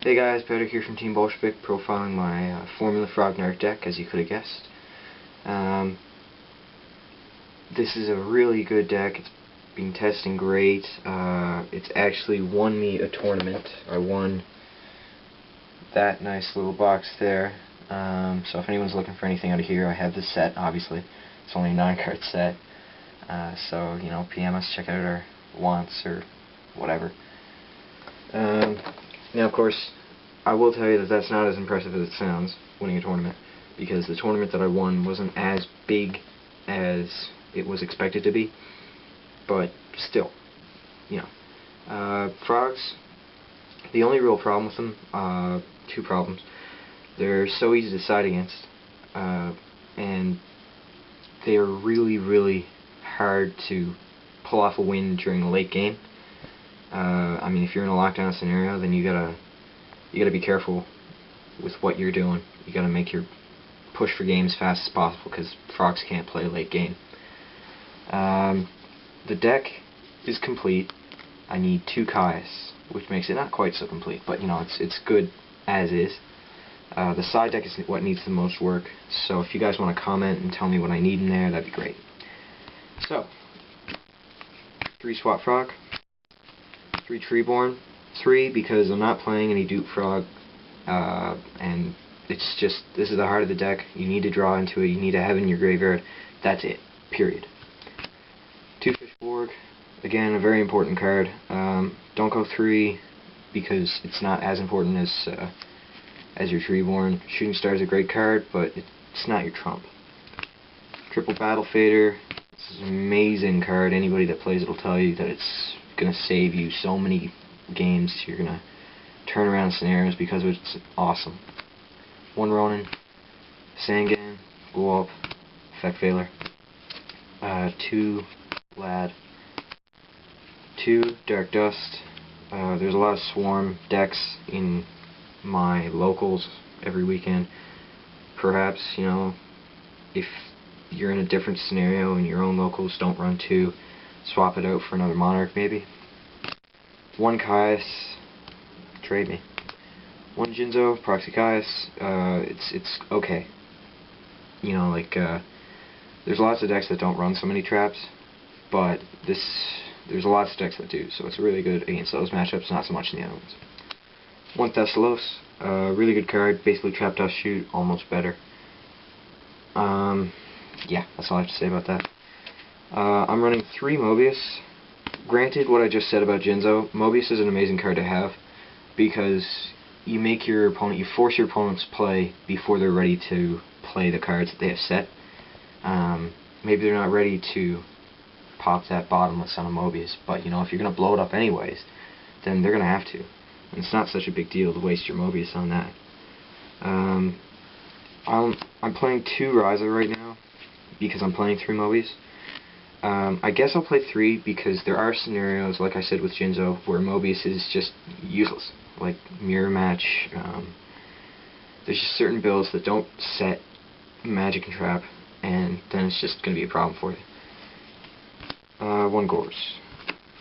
Hey guys, Peter here from Team Bolshevik, profiling my Formula Frognarch deck, as you could have guessed. This is a really good deck. It's been testing great. It's actually won me a tournament. I won that nice little box there. So if anyone's looking for anything out of here, I have this set, obviously. It's only a 9-card set. So, you know, PM us, check out our wants or whatever. Now, of course, I will tell you that that's not as impressive as it sounds, winning a tournament, because the tournament that I won wasn't as big as it was expected to be, but still, you know. Frogs, the only real problem with them, two problems. They're so easy to side against, and they are really, really hard to pull off a win during the late game. I mean, if you're in a lockdown scenario, then you gotta be careful with what you're doing. You gotta make your push for game as fast as possible, because frogs can't play late game. The deck is complete. I need 2 Kais, which makes it not quite so complete, but you know, it's good as is. The side deck is what needs the most work, so if you guys want to comment and tell me what I need in there, that'd be great. So, 3 Swap Frog, 3 Treeborn, 3 because I'm not playing any Dupe Frog, and it's just, this is the heart of the deck. You need to draw into it, you need to have it in your graveyard. That's it, period. 2 Fishborg, again, a very important card. Don't go 3 because it's not as important as your Treeborn. Shooting Star is a great card, but it's not your trump. Triple Battle Fader, this is an amazing card. Anybody that plays it will tell you that it's going to save you so many games. You're going to turn around scenarios because it's awesome. 1 Ronin, Sangan, Blow Up, Effect Veiler, 2 Lad, 2 Dark Dust. There's a lot of Swarm decks in my locals every weekend. Perhaps, you know, if you're in a different scenario and your own locals don't run 2, swap it out for another Monarch maybe. 1 Kais, trade me. 1 Jinzo, Proxy Kais, it's okay. You know, like, there's lots of decks that don't run so many traps, but there's lots of decks that do, so it's really good against those matchups, not so much in the other ones. 1 Thessalos, really good card, basically Trap Dust Shoot, almost better. Yeah, that's all I have to say about that. I'm running 3 Mobius. Granted, what I just said about Jinzo, Mobius is an amazing card to have, because you make your opponent, you force your opponent's play before they're ready to play the cards that they have set. Maybe they're not ready to pop that bottomless on a Mobius, but you know, if you're going to blow it up anyways, then they're going to have to. And it's not such a big deal to waste your Mobius on that. I'm playing 2 Ryza right now, because I'm playing 3 Mobius. I guess I'll play 3 because there are scenarios, like I said with Jinzo, where Mobius is just useless. Like Mirror Match, there's just certain builds that don't set Magic and Trap, and then it's just going to be a problem for you. 1 Gorse.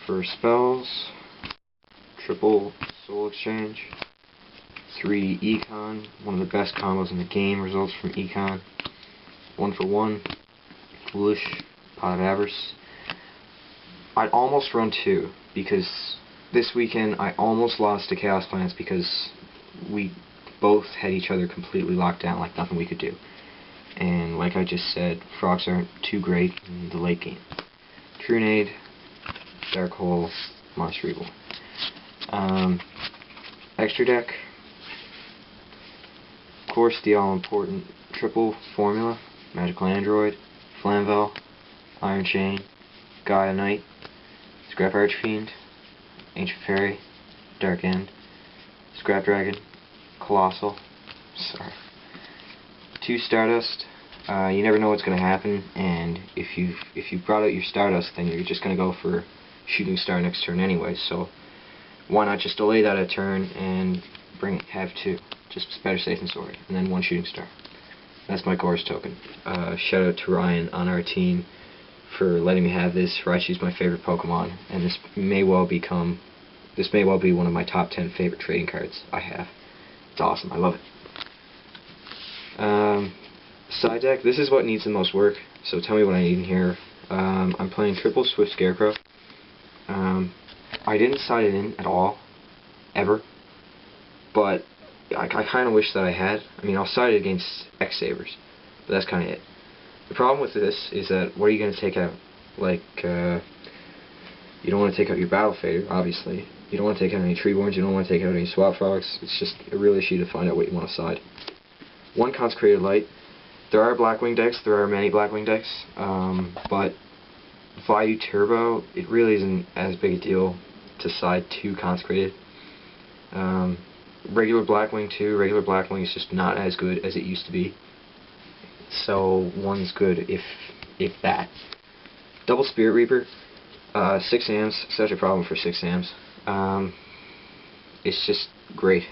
For spells, triple Soul Exchange, 3 Econ, one of the best combos in the game, results from Econ. 1 for 1, Foolish, Pot of Avarice. I'd almost run 2, because this weekend I almost lost to Chaos Plants because we both had each other completely locked down, like nothing we could do. And like I just said, frogs aren't too great in the late game. Trunade, Dark Hole, Monster Evil. Extra deck, of course, the all-important triple formula: Magical Android, Flamvel, Iron Chain, Gaia Knight, Scrap Archfiend, Ancient Fairy, Dark End, Scrap Dragon, Colossal, 2 Stardust. You never know what's going to happen, and if you've brought out your Stardust, then you're just going to go for Shooting Star next turn anyway, so why not just delay that a turn and have 2, just better safe than sorry, and then 1 Shooting Star. That's my Gorse token. Shout out to Ryan on our team for letting me have this. Raichu's my favorite Pokemon, and this may well become This may well be one of my top 10 favorite trading cards I have. It's awesome. I love it. Side deck. This is what needs the most work. So tell me what I need in here. I'm playing triple Swift Scarecrow. I didn't side it in at all, ever. But I kind of wish that I had. I mean, I'll side it against X-Sabers, but that's kind of it. The problem with this is that what are you going to take out? Like, you don't want to take out your Battle Fader, obviously. You don't want to take out any Treeborns. You don't want to take out any Swap Frogs. It's just a real issue to find out what you want to side. One Consecrated Light. There are Blackwing decks. There are many Blackwing decks, but Vayu Turbo, it really isn't as big a deal to side 2 Consecrated. Regular Blackwing 2, regular Blackwing is just not as good as it used to be. So one's good if that. Double Spirit Reaper, 6 AMs, such a problem for 6 AMs. It's just great.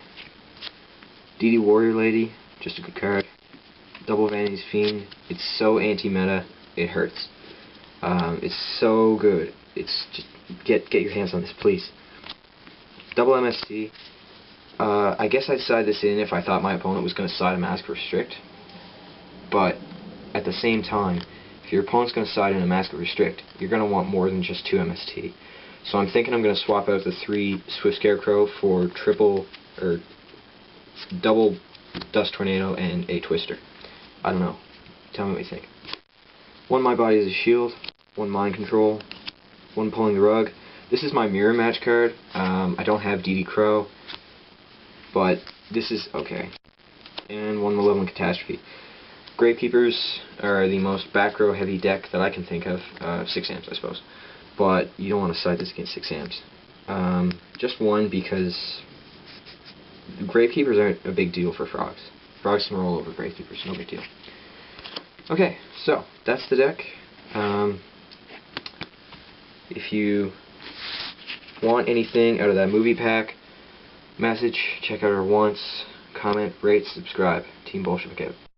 DD Warrior Lady, just a good card. Double Vanity's Fiend, it's so anti-meta, it hurts. It's so good. It's just get your hands on this, please. Double MST. I guess I'd side this in if I thought my opponent was going to side a Mask of Restrict. But at the same time, if your opponent's going to side in a Mask of Restrict, you're going to want more than just 2 MST. So I'm thinking I'm going to swap out the 3 Swift Scarecrow for triple or double Dust Tornado and a Twister. I don't know. Tell me what you think. 1 My Body is a Shield, 1 Mind Control, 1 Pulling the Rug. This is my Mirror Match card. I don't have DD Crow, but this is okay. And 1 Malevolent Catastrophe. Gravekeepers are the most back row heavy deck that I can think of. 6 amps, I suppose. But you don't want to side this against 6 amps. Just 1 because Gravekeepers aren't a big deal for Frogs. Frogs can roll over Gravekeepers, no big deal. Okay, so that's the deck. If you want anything out of that movie pack, message, check out our wants, comment, rate, subscribe. Team Bolshevik out.